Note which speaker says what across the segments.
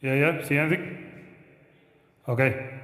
Speaker 1: Yeah. See anything? Okay.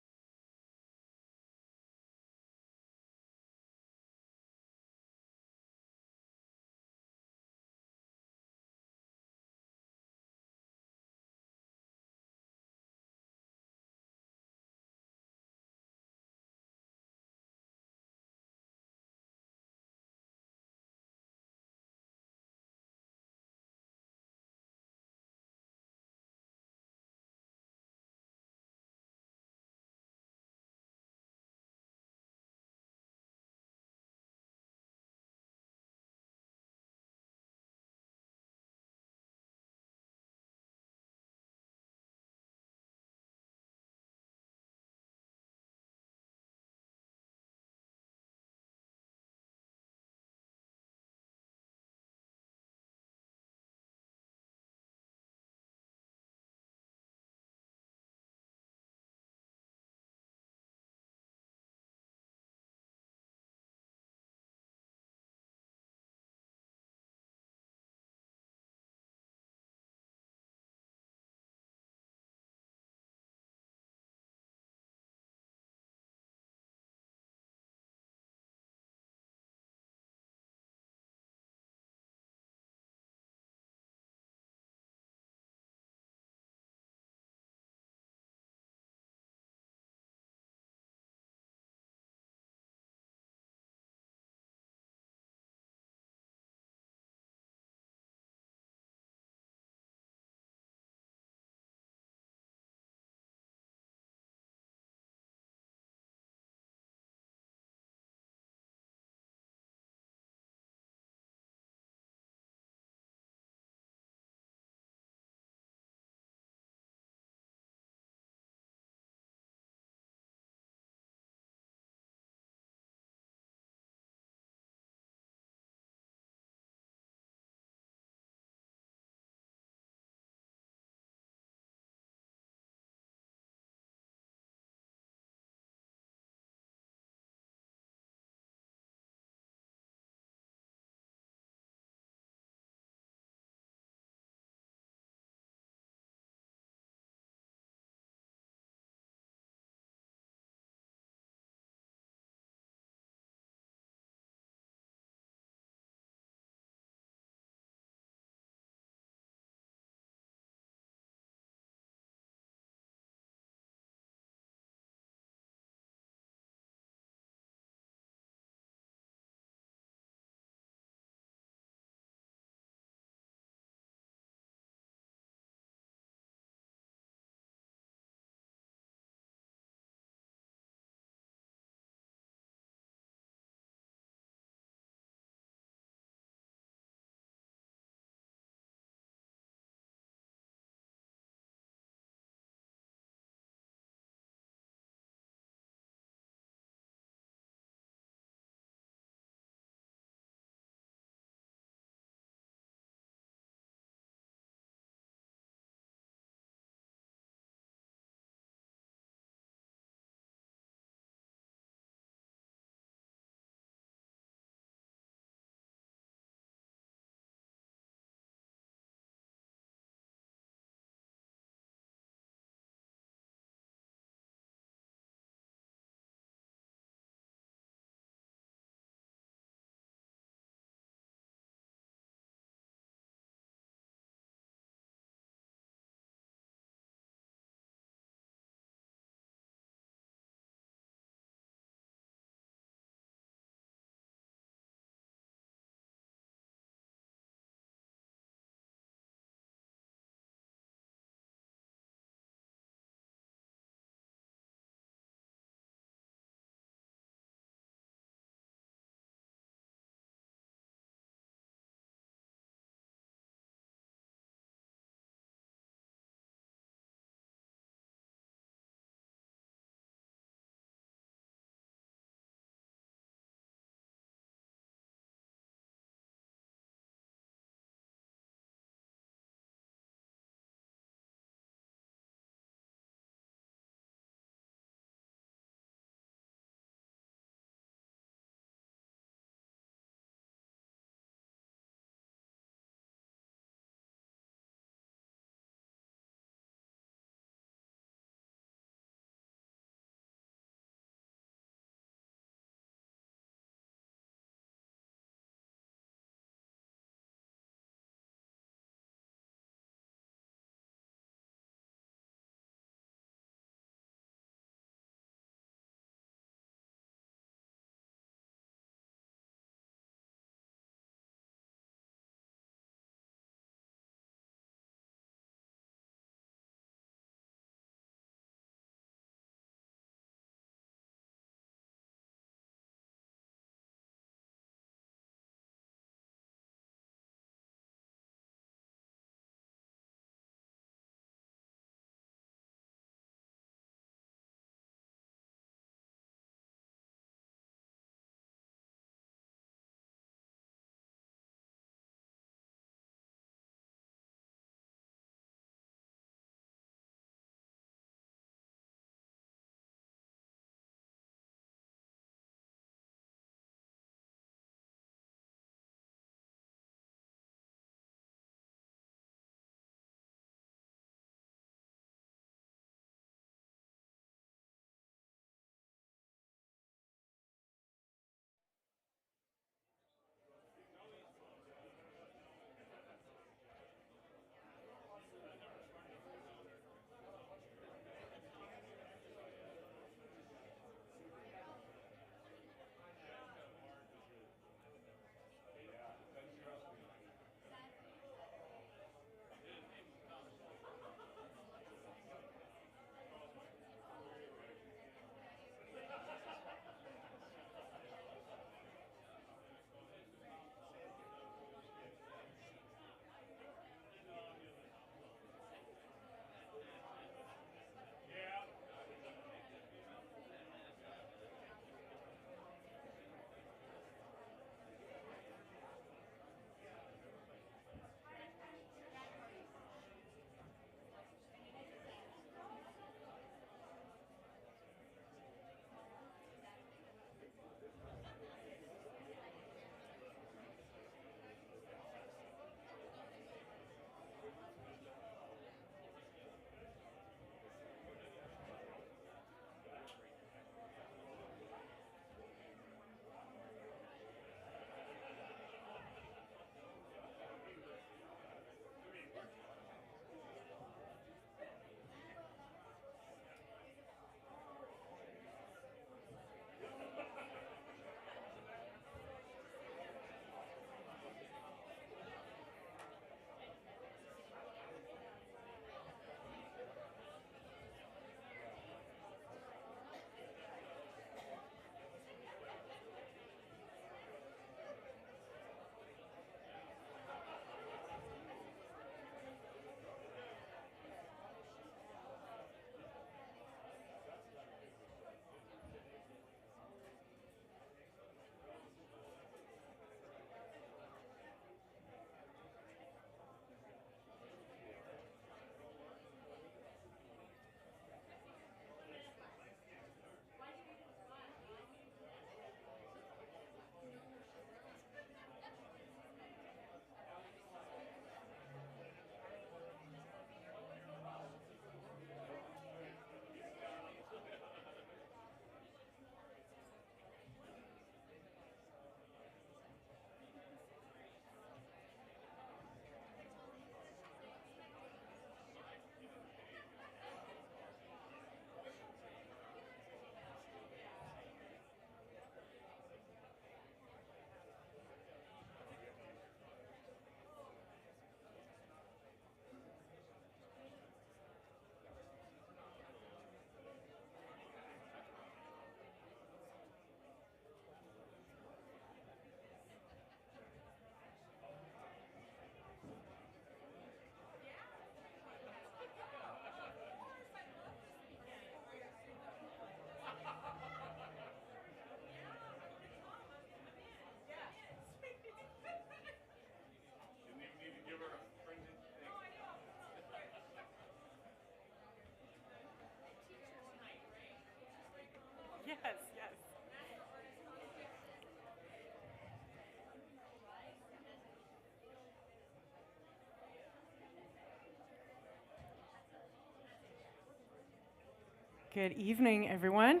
Speaker 2: Good evening, everyone.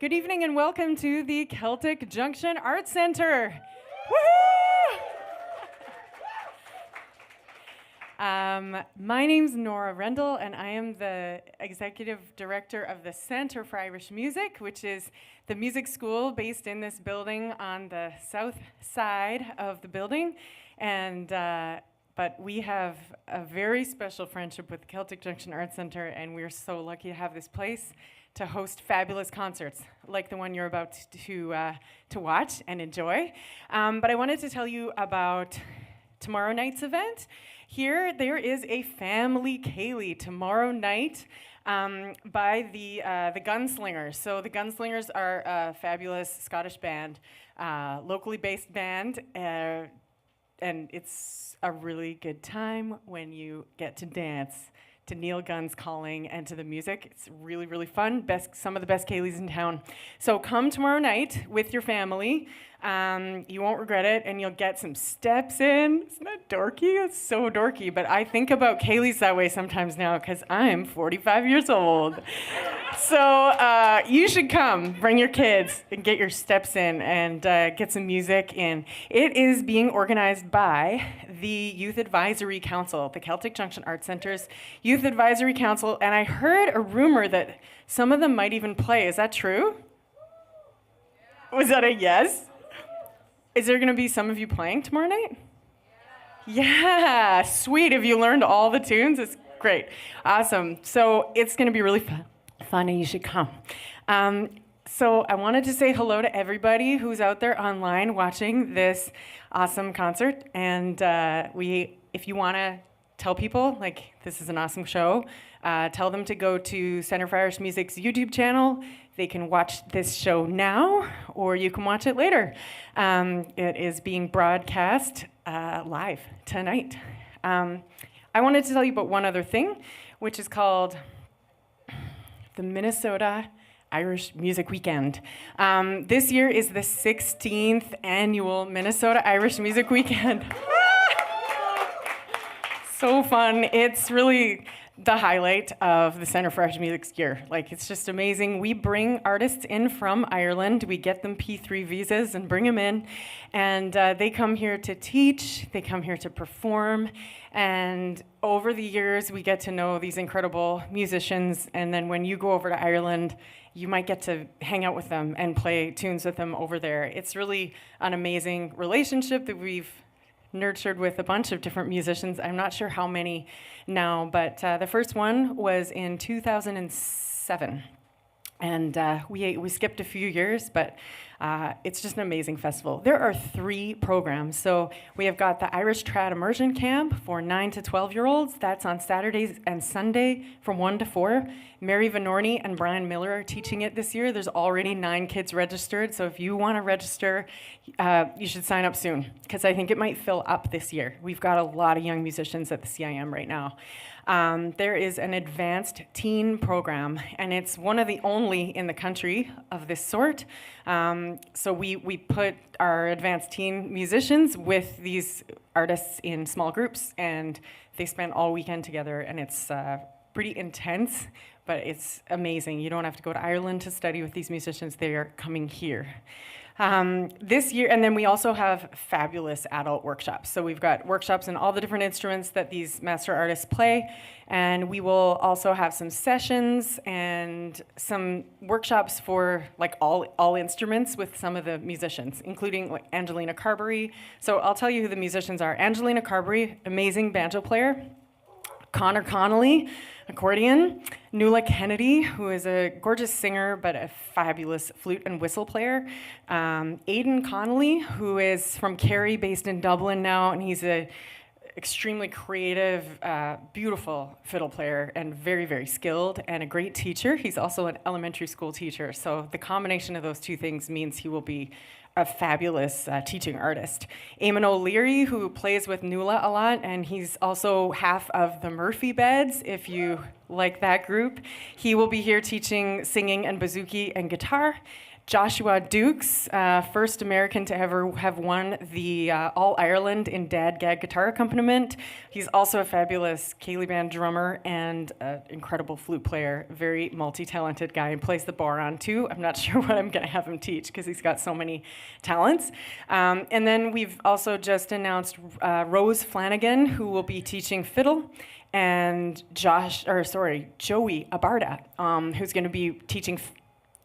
Speaker 2: Good evening and welcome to the Celtic Junction Art Center. Woohoo! My name's Nora Rendell, and I am the Executive Director of the Centre for Irish Music, which is the music school based in this building on the south side of the building. And but we have a very special friendship with the Celtic Junction Art Center, and we're so lucky to have this place to host fabulous concerts like the one you're about to watch and enjoy. But I wanted to tell you about tomorrow night's event. Here, there is a family Ceilidh tomorrow night by the Gunslingers. So the Gunslingers are a fabulous Scottish band, locally based band, and it's a really good time when you get to dance to Neil Gunn's calling and to the music. It's really, really fun. Some of the best Ceilidhs in town. So come tomorrow night with your family. You won't regret it, and you'll get some steps in. Isn't that dorky? It's so dorky, but I think about Ceilidhs that way sometimes now because I'm 45 years old. So you should come, bring your kids, and get your steps in and get some music in. It is being organized by the Youth Advisory Council, the Celtic Junction Art Center's Youth Advisory Council, and I heard a rumor that some of them might even play. Is that true? Was that a yes? Is there going to be some of you playing tomorrow night? Yeah, sweet. Have you learned all the tunes? It's great. Awesome. So it's going to be really fun, and you should come. So I wanted to say hello to everybody who's out there online watching this awesome concert. And if you want to tell people, like, this is an awesome show, tell them to go to Centre for Irish Music's YouTube channel. They can watch this show now, or you can watch it later. It is being broadcast live tonight. I wanted to tell you about one other thing, which is called the Minnesota Irish Music Weekend. This year is the 16th annual Minnesota Irish Music Weekend. So fun. It's really the highlight of the Centre for Irish Music's year. Like, it's just amazing. We bring artists in from Ireland. We get them P3 visas and bring them in. And they come here to teach. They come here to perform. And over the years, we get to know these incredible musicians. And then when you go over to Ireland, you might get to hang out with them and play tunes with them over there. It's really an amazing relationship that we've nurtured with a bunch of different musicians. I'm not sure how many now, but the first one was in 2007. And we skipped a few years, but it's just an amazing festival. There are 3 programs. So we have got the Irish Trad Immersion Camp for 9 to 12-year-olds. That's on Saturdays and Sunday from 1 to 4. Mary Vanorny and Brian Miller are teaching it this year. There's already 9 kids registered. So if you want to register, you should sign up soon, because I think it might fill up this year. We've got a lot of young musicians at the CIM right now. There is an advanced teen program, and it's one of the only in the country of this sort. So we put our advanced teen musicians with these artists in small groups, and they spend all weekend together, and it's pretty intense, but it's amazing. You don't have to go to Ireland to study with these musicians. They are coming here. This year, and then we also have fabulous adult workshops. So we've got workshops in all the different instruments that these master artists play, and we will also have some sessions and some workshops for like all instruments with some of the musicians, including like Angelina Carberry. So I'll tell you who the musicians are. Angelina Carberry, amazing banjo player. Connor Connolly, accordion. Nuala Kennedy, who is a gorgeous singer but a fabulous flute and whistle player. Aidan Connolly, who is from Kerry, based in Dublin now, and he's a extremely creative, beautiful fiddle player and very, very skilled and a great teacher. He's also an elementary school teacher, so the combination of those two things means he will be a fabulous teaching artist. Eamon O'Leary, who plays with Nuala a lot, and he's also half of the Murphy Beds, if you like that group. He will be here teaching singing and bouzouki and guitar. Joshua Dukes, first American to ever have won the All-Ireland in dad-gag guitar accompaniment. He's also a fabulous Ceilidh band drummer and an incredible flute player, very multi-talented guy, and plays the bodhrán too. I'm not sure what I'm going to have him teach because he's got so many talents. And then we've also just announced Rose Flanagan, who will be teaching fiddle, and Joey Abarda, who's going to be teaching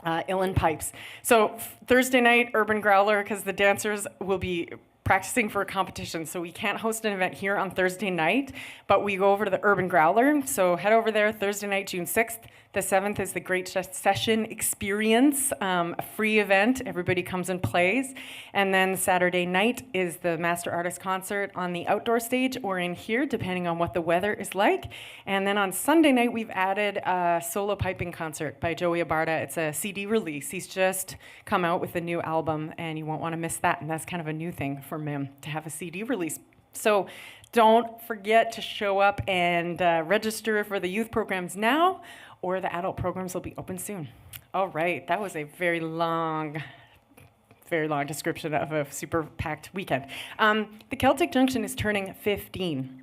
Speaker 2: uilleann pipes. So Thursday night, Urban Growler, because the dancers will be practicing for a competition, so we can't host an event here on Thursday night, but we go over to the Urban Growler, so head over there Thursday night, June 6th. The 7th is the Great Session Experience, a free event. Everybody comes and plays. And then Saturday night is the Master Artist Concert on the outdoor stage or in here, depending on what the weather is like. And then on Sunday night, we've added a solo piping concert by Joey Abarda. It's a CD release. He's just come out with a new album, and you won't want to miss that. And that's kind of a new thing for him, to have a CD release. So don't forget to show up and register for the youth programs now, or the adult programs will be open soon. All right, that was a very long description of a super packed weekend. The Celtic Junction is turning 15.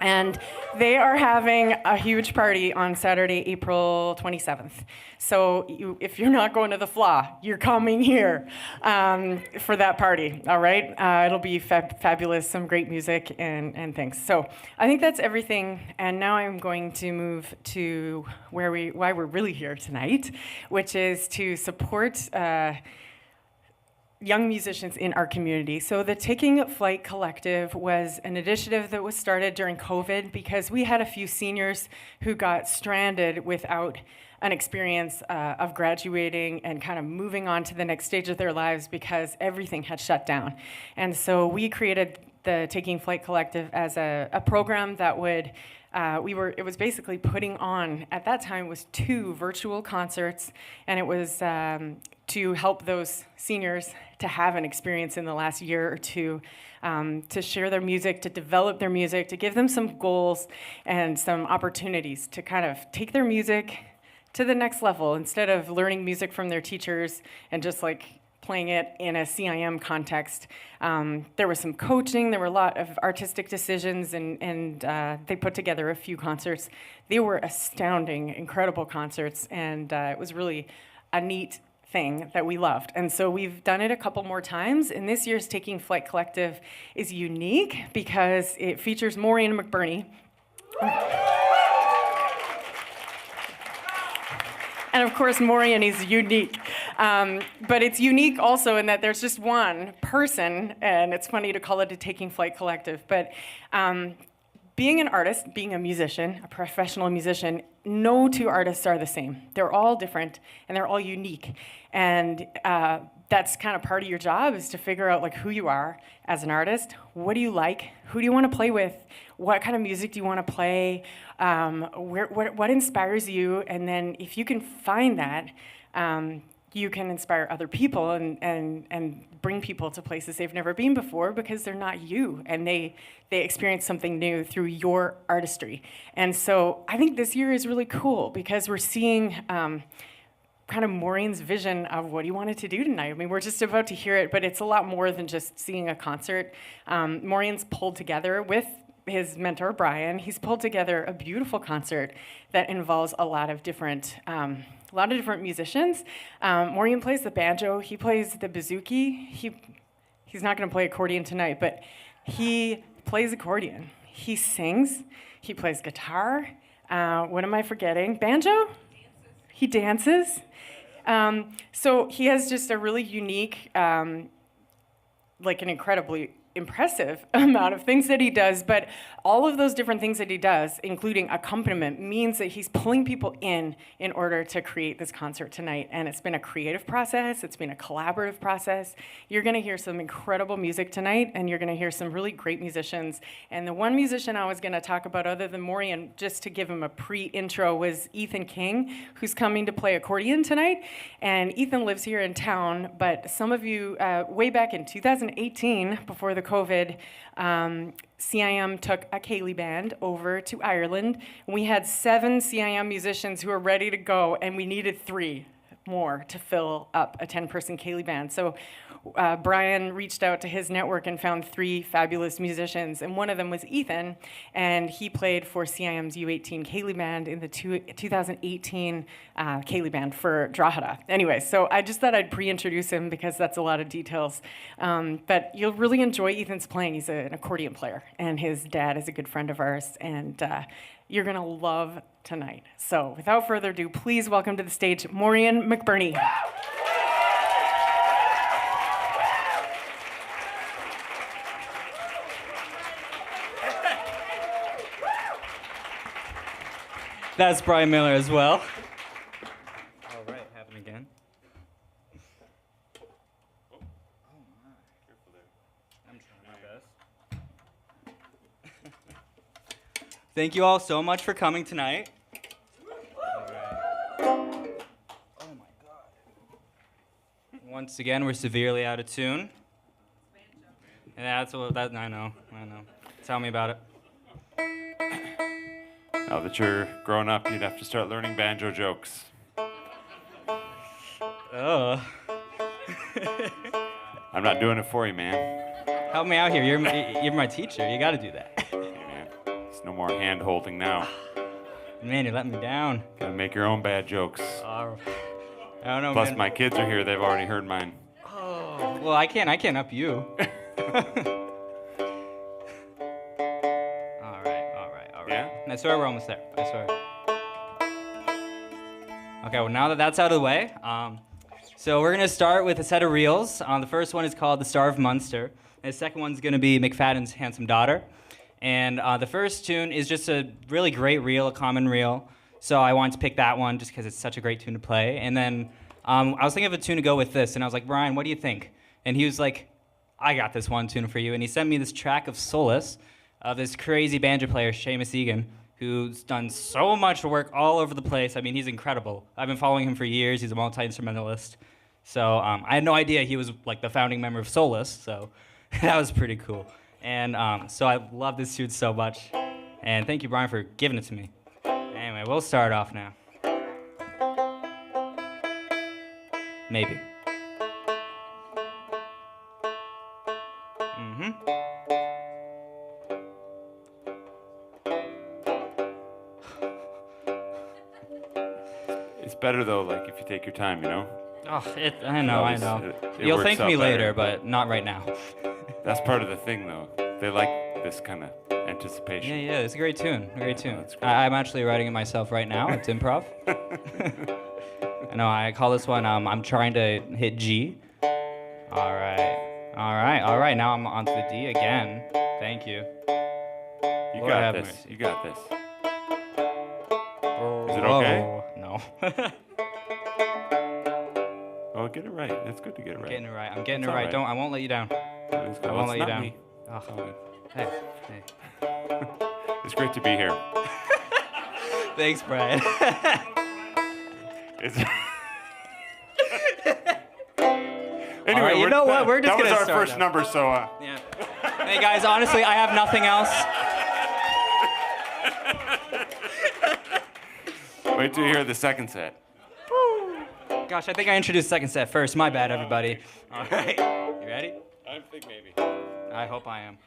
Speaker 2: And they are having a huge party on Saturday, April 27th. So if you're not going to the Flaw, you're coming here for that party, all right? It'll be fabulous, some great music and things. So I think that's everything. And now I'm going to move to why we're really here tonight, which is to support young musicians in our community. So the Taking Flight Collective was an initiative that was started during COVID because we had a few seniors who got stranded without an experience of graduating and kind of moving on to the next stage of their lives because everything had shut down. And so we created the Taking Flight Collective as a program that would it was basically putting on, at that time, was 2 virtual concerts, and it was to help those seniors to have an experience in the last year or two, to share their music, to develop their music, to give them some goals and some opportunities to kind of take their music to the next level instead of learning music from their teachers and just like playing it in a CIM context. There was some coaching, there were a lot of artistic decisions, and they put together a few concerts. They were astounding, incredible concerts, and it was really a neat thing that we loved. And so we've done it a couple more times, and this year's Taking Flight Collective is unique because it features Morien McBurnie. And of course, Morien is unique. But it's unique also in that there's just one person, and it's funny to call it a Taking Flight Collective, but being an artist, being a musician, a professional musician, no 2 artists are the same. They're all different, and they're all unique. And that's kind of part of your job, is to figure out like who you are as an artist. What do you like? Who do you want to play with? What kind of music do you want to play? What inspires you? And then if you can find that, you can inspire other people and bring people to places they've never been before because they're not you, and they experience something new through your artistry. And so I think this year is really cool because we're seeing kind of Maureen's vision of what he wanted to do tonight. I mean, we're just about to hear it, but it's a lot more than just seeing a concert. Maureen's pulled together with his mentor, Brian, he's pulled together a beautiful concert that involves a lot of different musicians. Morien plays the banjo, he plays the bouzouki. He's not gonna play accordion tonight, but he plays accordion. He sings, he plays guitar. What am I forgetting? Banjo? He dances. So he has just a really unique, an incredibly impressive amount of things that he does, but all of those different things that he does, including accompaniment, means that he's pulling people in order to create this concert tonight. And it's been a creative process, it's been a collaborative process. You're gonna hear some incredible music tonight, and you're gonna hear some really great musicians. And the one musician I was gonna talk about, other than Morien, just to give him a pre-intro, was Ethan King, who's coming to play accordion tonight. And Ethan lives here in town, but some of you, way back in 2018, before the COVID, CIM took a Ceilidh band over to Ireland. We had 7 CIM musicians who were ready to go, and we needed 3 more to fill up a 10-person ceilidh band. So Brian reached out to his network and found 3 fabulous musicians, and one of them was Ethan, and he played for CIM's U18 ceilidh band in the 2018 ceilidh band for Dáithí. Anyway, so I just thought I'd pre-introduce him because that's a lot of details. But you'll really enjoy Ethan's playing. He's an accordion player, and his dad is a good friend of ours, and you're going to love tonight. So without further ado, please welcome to the stage Morien McBurnie.
Speaker 3: That's Brian Miller as well. All right, happen again. Oh my, careful there. I'm trying my best. Thank you all so much for coming tonight. All right. Oh my God. Once again, we're severely out of tune. And that's what that I know. Tell me about it.
Speaker 4: Now that you're grown up, you'd have to start learning banjo jokes.
Speaker 3: Oh.
Speaker 4: I'm not doing it for you, man.
Speaker 3: Help me out here. You're my teacher. You got to do that.
Speaker 4: Hey, man. There's no more hand-holding now.
Speaker 3: Man, you're letting me down.
Speaker 4: Gotta make your own bad jokes.
Speaker 3: I don't know,
Speaker 4: Plus,
Speaker 3: man.
Speaker 4: my kids are here. They've already heard mine.
Speaker 3: Oh. Well, I can't up you. All right.
Speaker 4: Yeah?
Speaker 3: I swear we're almost there. I swear. Okay, well, now that that's out of the way, so we're going to start with a set of reels. The first one is called The Star of Munster. And the second one's going to be McFadden's Handsome Daughter. And the first tune is just a really great reel, a common reel. So I wanted to pick that one just because it's such a great tune to play. And then I was thinking of a tune to go with this, and I was like, Brian, what do you think? And he was like, I got this one tune for you. And he sent me this track of Solace of this crazy banjo player, Seamus Egan, who's done so much work all over the place. I mean, he's incredible. I've been following him for years. He's a multi-instrumentalist. So I had no idea he was like the founding member of Solace, so that was pretty cool. And so I love this tune so much. And thank you, Brian, for giving it to me. Anyway, we'll start off now. Maybe.
Speaker 4: It's better, though, like, if you take your time, you know?
Speaker 3: Oh, I know.
Speaker 4: It
Speaker 3: You'll
Speaker 4: works
Speaker 3: thank
Speaker 4: out
Speaker 3: me
Speaker 4: better.
Speaker 3: later, but not right now.
Speaker 4: That's part of the thing, though. They like this kind of anticipation.
Speaker 3: Yeah, it's a great tune.
Speaker 4: That's great.
Speaker 3: I'm actually writing it myself right now. It's improv. I know, I call this one, I'm trying to hit G. All right. Now I'm onto the D again. Thank you.
Speaker 4: You
Speaker 3: Lord
Speaker 4: got
Speaker 3: have
Speaker 4: this.
Speaker 3: mercy.
Speaker 4: You got this.
Speaker 3: Is
Speaker 4: it okay?
Speaker 3: No.
Speaker 4: Oh, get it right. It's good to get it right.
Speaker 3: Getting it right. I'm getting
Speaker 4: It's
Speaker 3: it right.
Speaker 4: all right.
Speaker 3: I won't let you down.
Speaker 4: It's good.
Speaker 3: I won't
Speaker 4: Well,
Speaker 3: let
Speaker 4: it's
Speaker 3: you
Speaker 4: not
Speaker 3: down.
Speaker 4: me.
Speaker 3: Oh.
Speaker 4: It's all good.
Speaker 3: Hey.
Speaker 4: It's great to be here.
Speaker 3: Thanks, Brian.
Speaker 4: It's anyway,
Speaker 3: All right, you know what? We're just
Speaker 4: that was
Speaker 3: gonna
Speaker 4: our
Speaker 3: start
Speaker 4: first
Speaker 3: now.
Speaker 4: number, so
Speaker 3: Yeah. Hey guys, honestly, I have nothing else.
Speaker 4: wait till you hear the second set.
Speaker 3: Gosh, I think I introduced second set first. My bad, everybody. All right. You ready?
Speaker 4: I think maybe.
Speaker 3: I hope I am.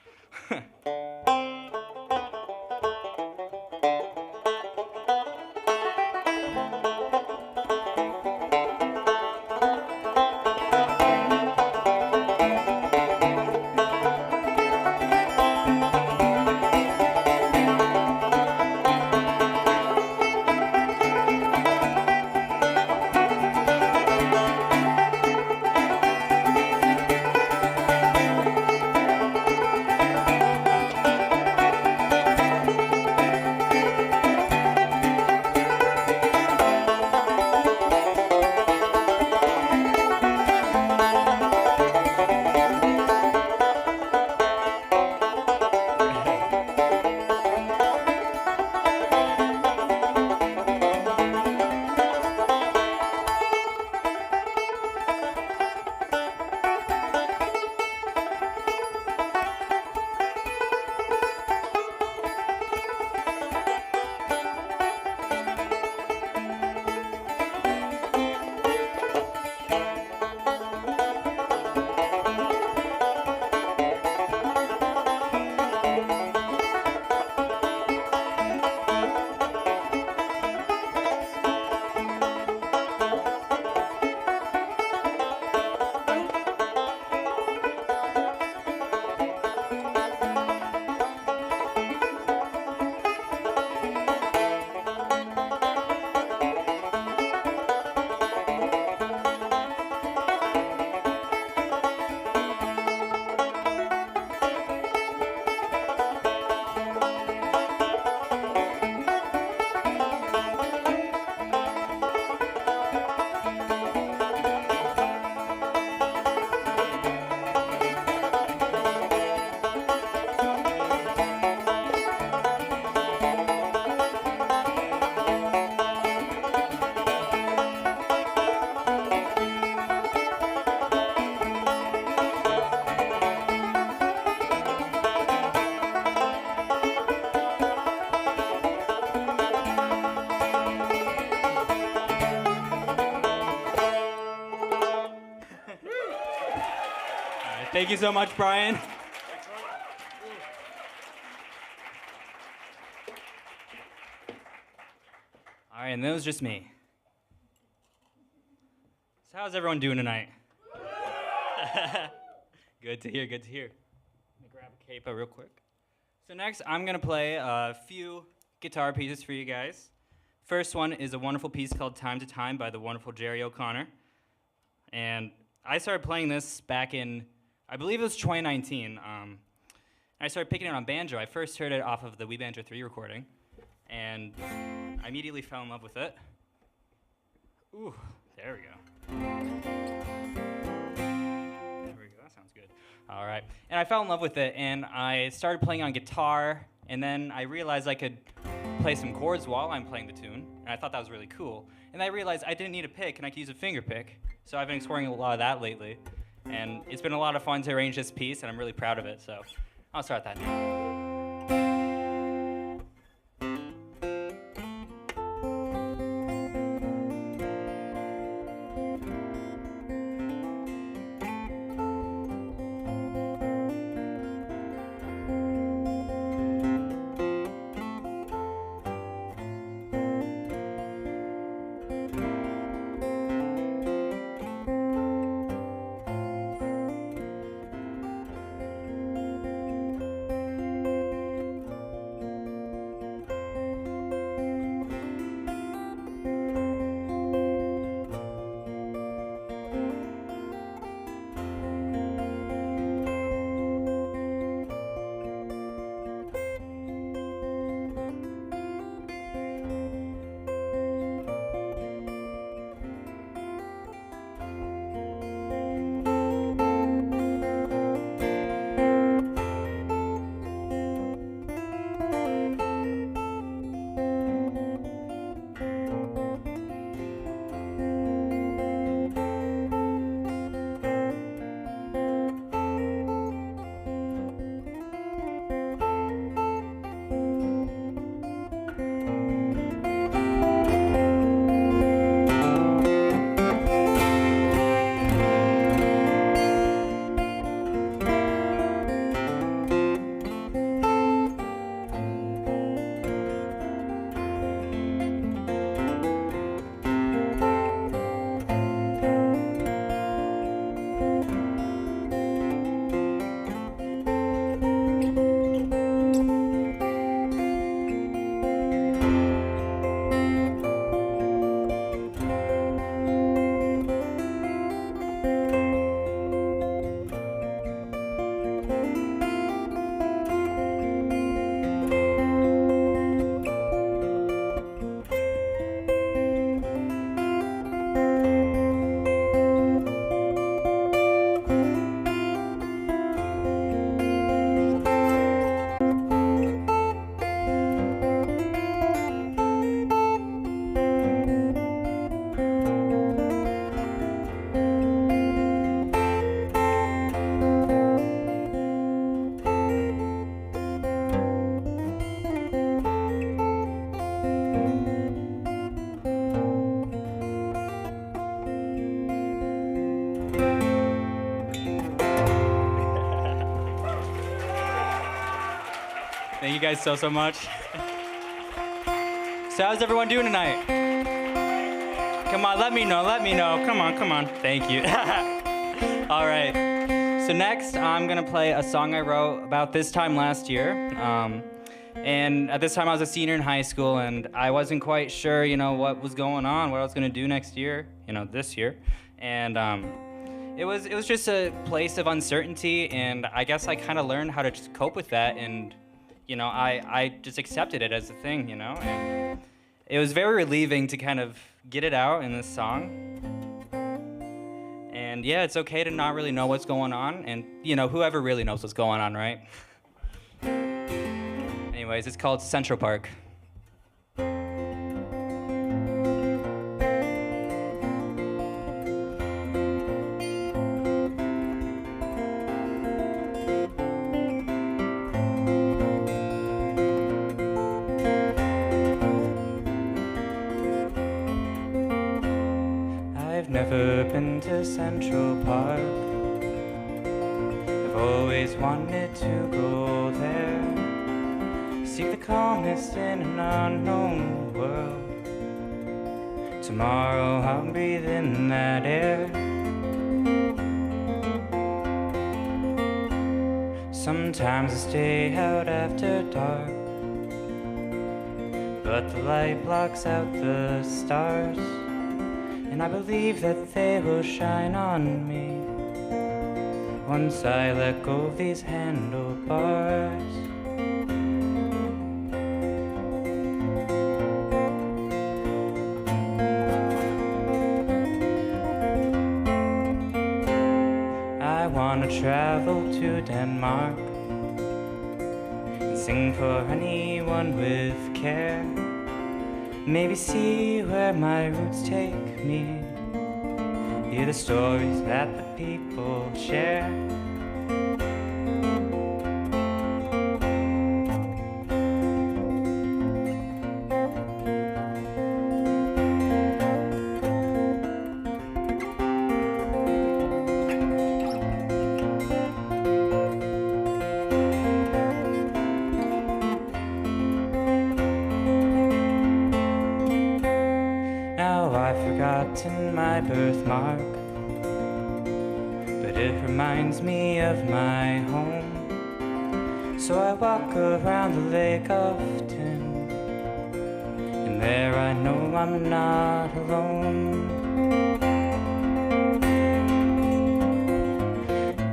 Speaker 3: Thank you so much, Brian. All right, and that was just me. So how's everyone doing tonight? Good to hear, good to hear. Let me grab a capo real quick. So next, I'm gonna play a few guitar pieces for you guys. First one is a wonderful piece called Time to Time by the wonderful Jerry O'Connor. And I started playing this back in, I believe it was 2019. I started picking it on banjo. I first heard it off of the Wii Banjo 3 recording, and I immediately fell in love with it. Ooh, there we go. There we go, that sounds good. All right, and I fell in love with it, and I started playing on guitar, and then I realized I could play some chords while I'm playing the tune, and I thought that was really cool. And I realized I didn't need a pick, and I could use a finger pick. So I've been exploring a lot of that lately, and it's been a lot of fun to arrange this piece, and I'm really proud of it, so I'll start that now. Thank you guys so much. So how's everyone doing tonight? Come on, let me know. Come on. Thank you. All right. So next, I'm gonna play a song I wrote about this time last year. And at this time, I was a senior in high school, and I wasn't quite sure, what was going on, what I was gonna do next year, this year. And it was just a place of uncertainty, and I guess I kind of learned how to just cope with that, and I just accepted it as a thing, and it was very relieving to kind of get it out in this song. And yeah, it's okay to not really know what's going on, and whoever really knows what's going on, right? Anyways, it's called Central Park. I've never been to Central Park. always wanted to go there, seek the calmness in an unknown world. Tomorrow I'll breathe in that air. Sometimes I stay out after dark, but the light blocks out the stars, and I believe that they will shine on me once I let go of these handlebars. I wanna travel to Denmark and sing for anyone with care. Maybe see where my roots take me, hear the stories that the people share. Now I've forgotten my birthmark, but it reminds me of my home. So I walk around the lake often, and there I know I'm not alone.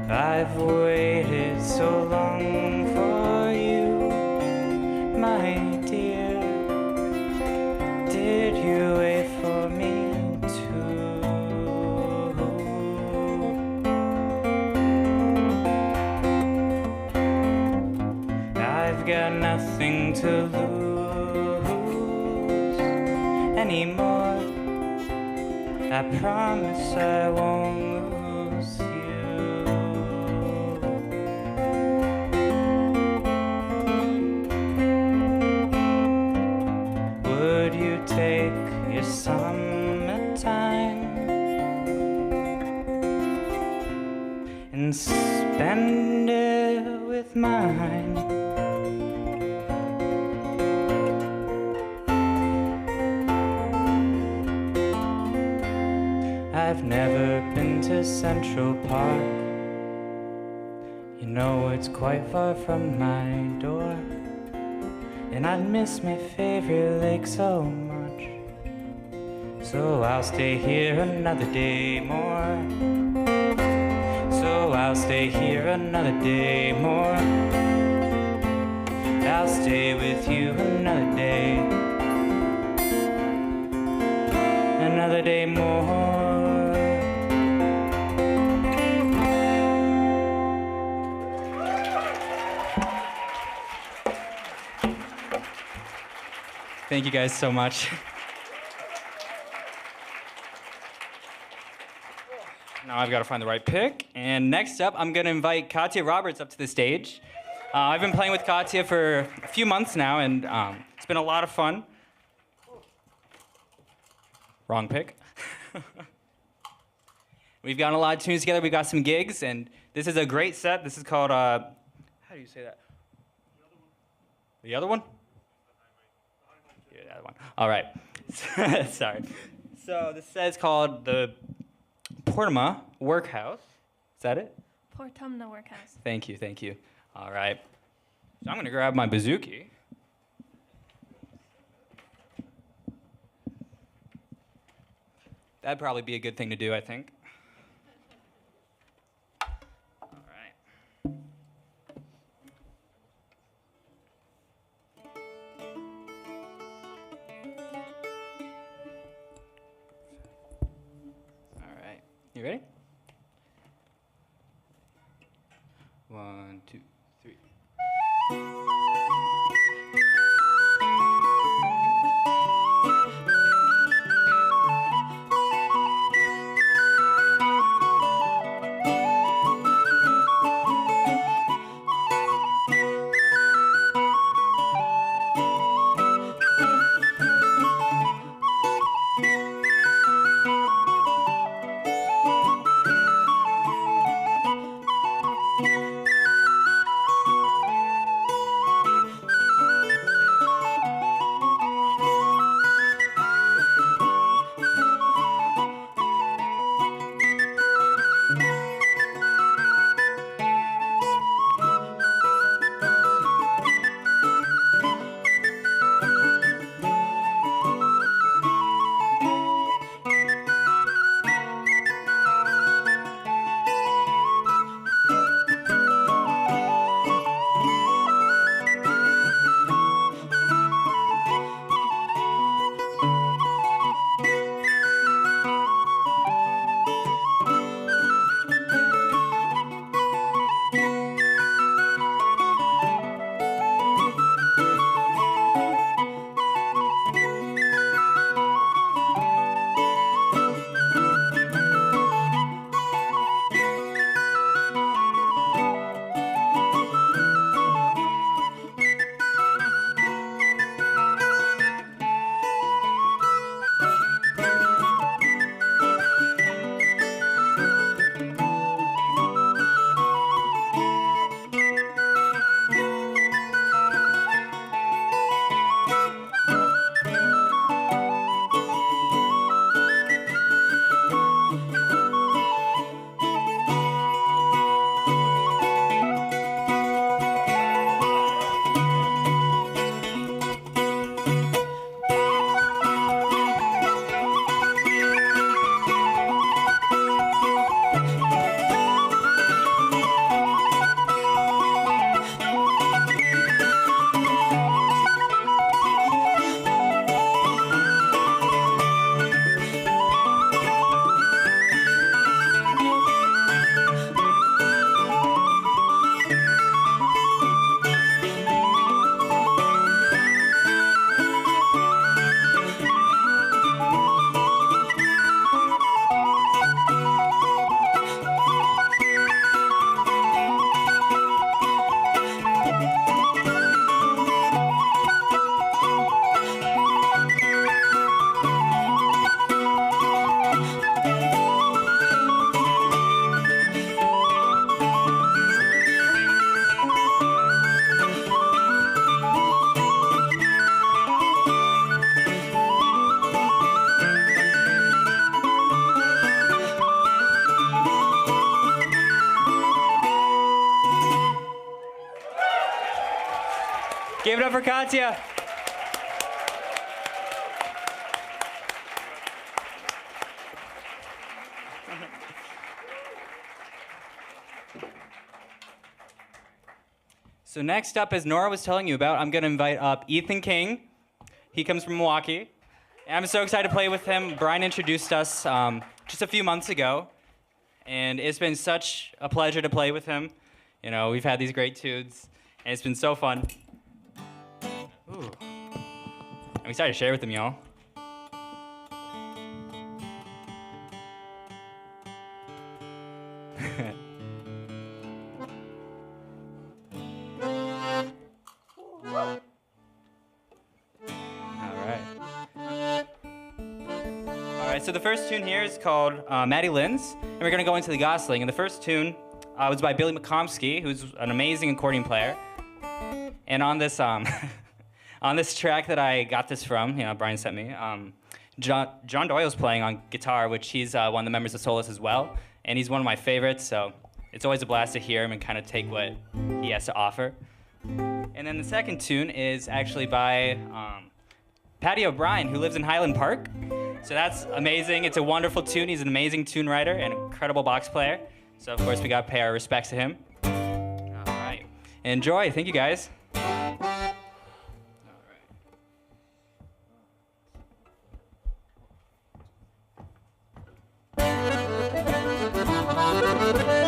Speaker 3: I've waited so long for you, my dear. Did you wait for me too? I've got nothing to lose anymore. I promise I won't lose you. Would you take your summertime and spend it with mine? I've never been to Central Park. You know it's quite far from my door, and I'd miss my favorite lake so much. So I'll stay here another day more. So I'll stay here another day more. I'll stay with you another day. Another day more. Thank you guys so much. Now I've got to find the right pick. And next up, I'm going to invite Katya Roberts up to the stage. I've been playing with Katya for a few months now, and it's been a lot of fun. Wrong pick. We've gotten a lot of tunes together. We've got some gigs, and this is a great set. This is called, how do you say that? The other one? Yeah, the other one. All right. Sorry. So this set is called the Portama Workhouse. Is that it?
Speaker 5: Portumna Workhouse.
Speaker 3: Thank you, thank you. All right. So I'm going to grab my bouzouki. That'd probably be a good thing to do, I think. All right. All right. You ready? 1, 2, 3. Give it up for Katya. So next up, as Nora was telling you about, I'm going to invite up Ethan King. He comes from Milwaukee. And I'm so excited to play with him. Brian introduced us just a few months ago, and it's been such a pleasure to play with him. You know, we've had these great tunes, and it's been so fun. Ooh. I'm excited to share with them, y'all. So the first tune here is called Maddie Lynn's, and we're gonna go into the Gosling. And the first tune was by Billy McComsky, who's an amazing accordion player. And on this on this track that I got this from, Brian sent me, John Doyle's playing on guitar, which he's one of the members of Solus as well, and he's one of my favorites. So it's always a blast to hear him and kind of take what he has to offer. And then the second tune is actually by Patty O'Brien, who lives in Highland Park. So that's amazing. It's a wonderful tune. He's an amazing tune writer and incredible box player. So of course we gotta pay our respects to him. All right. Enjoy. Thank you guys. All right.